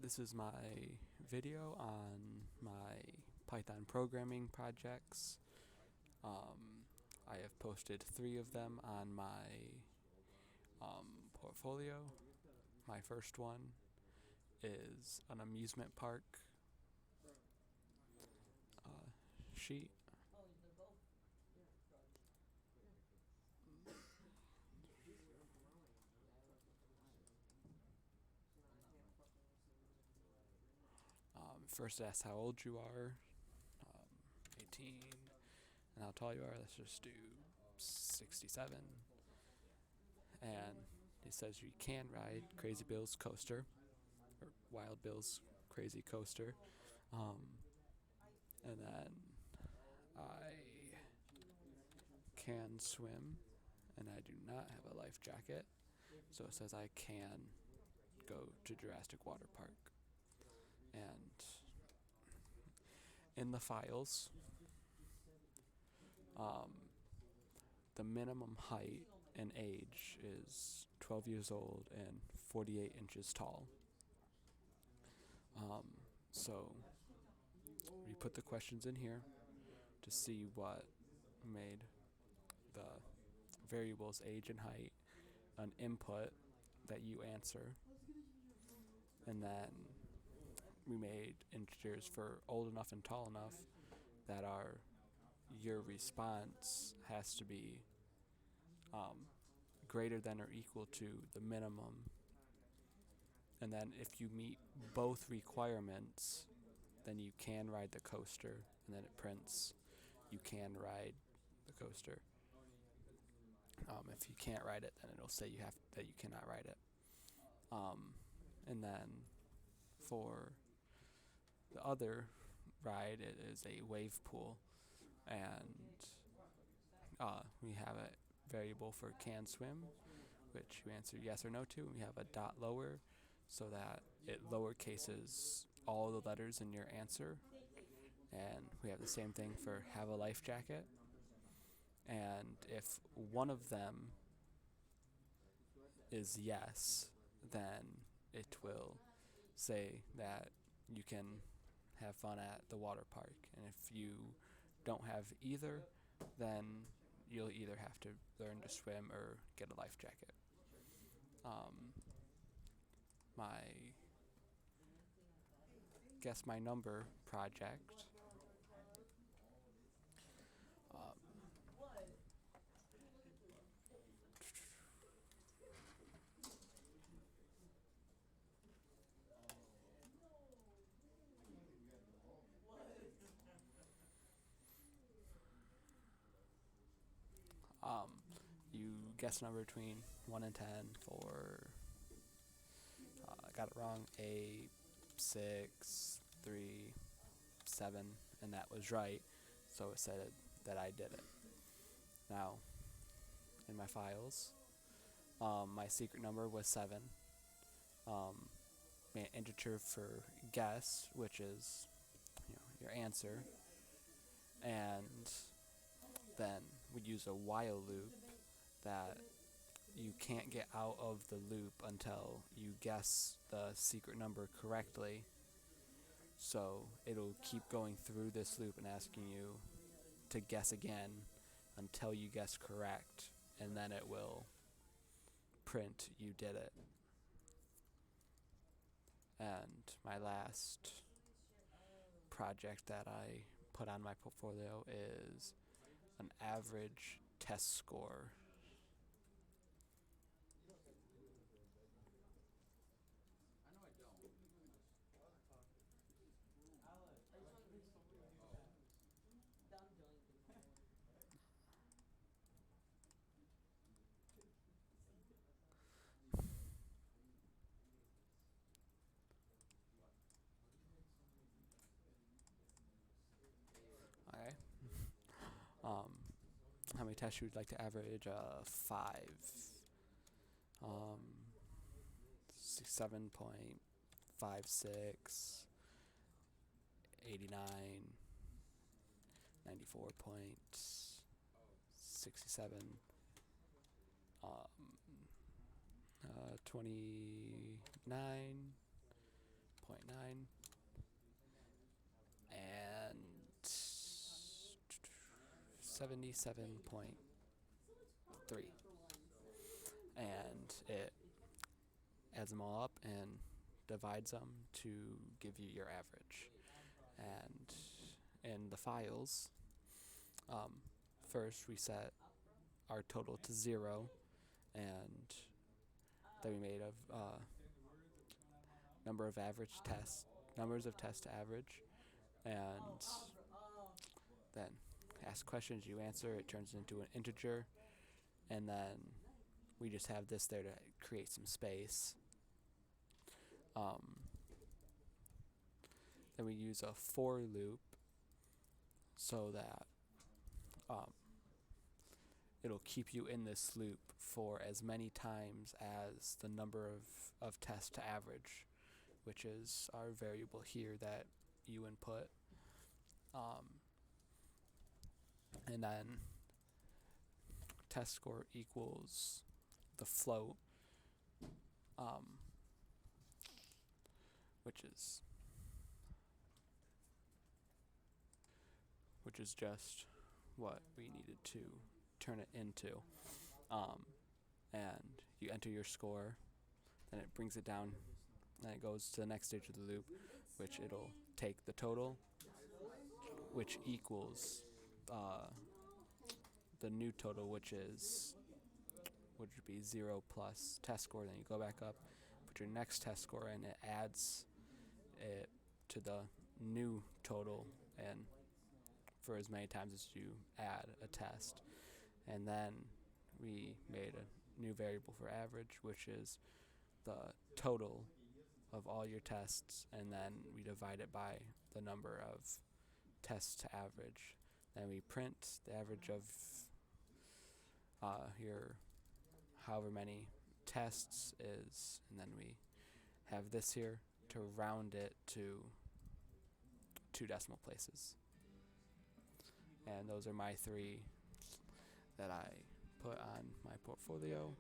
This is my video on my Python programming projects. I have posted 3 of them on my portfolio. My first one is an amusement park sheet. First, ask how old you are. 18. And how tall you are. Let's just do 67. And it says you can ride Crazy Bill's coaster, or Wild Bill's Crazy Coaster. And then I can swim, and I do not have a life jacket. So it says I can go to Jurassic Water Park. And in the files, the minimum height and age is 12 years old and 48 inches tall. So we put the questions in here to see what made the variables age and height an input that you answer, and then we made integers for old enough and tall enough that your response has to be greater than or equal to the minimum. And then if you meet both requirements, then you can ride the coaster, and then it prints you can ride the coaster. If you can't ride it, then it'll say that you cannot ride it. And then for the other ride, it is a wave pool, and we have a variable for can swim, which you answer yes or no to, and we have a dot lower so that it lowercases all the letters in your answer. And we have the same thing for have a life jacket. And if one of them is yes, then it will say that you can have fun at the water park. And if you don't have either, then you'll either have to learn to swim or get a life jacket. My Guess My Number project. You guess a number between 1 and 10 for, I got it wrong, 8, 6, 3, 7, and that was right, so it said that I did it. Now, in my files, my secret number was 7. An integer for guess, which is your answer, and then we use a while loop that you can't get out of the loop until you guess the secret number correctly. So it'll keep going through this loop and asking you to guess again until you guess correct, and then it will print you did it. And my last project that I put on my portfolio is an average test score. Okay. How many tests would you like to average? 5. 7.56, 89, 94.67, 29.9, and 77.3, and it adds them all up and divides them to give you your average. And in the files, first we set our total to 0, and then we made a numbers of tests to average, and then ask questions, you answer, it turns into an integer, and then we just have this there to create some space. Then we use a for loop so that it'll keep you in this loop for as many times as the number of tests to average, which is our variable here that you input. And then test score equals the float, which is just what we needed to turn it into. And you enter your score, then it brings it down, and it goes to the next stage of the loop, which it'll take the total, which equals the new total, which would be 0 plus test score. Then you go back up, put your next test score in, it adds it to the new total, and for as many times as you add a test. And then we made a new variable for average, which is the total of all your tests, and then we divide it by the number of tests to average. Then we print the average of your however many tests is, and then we have this here to round it to 2 decimal places. And those are my 3 that I put on my portfolio.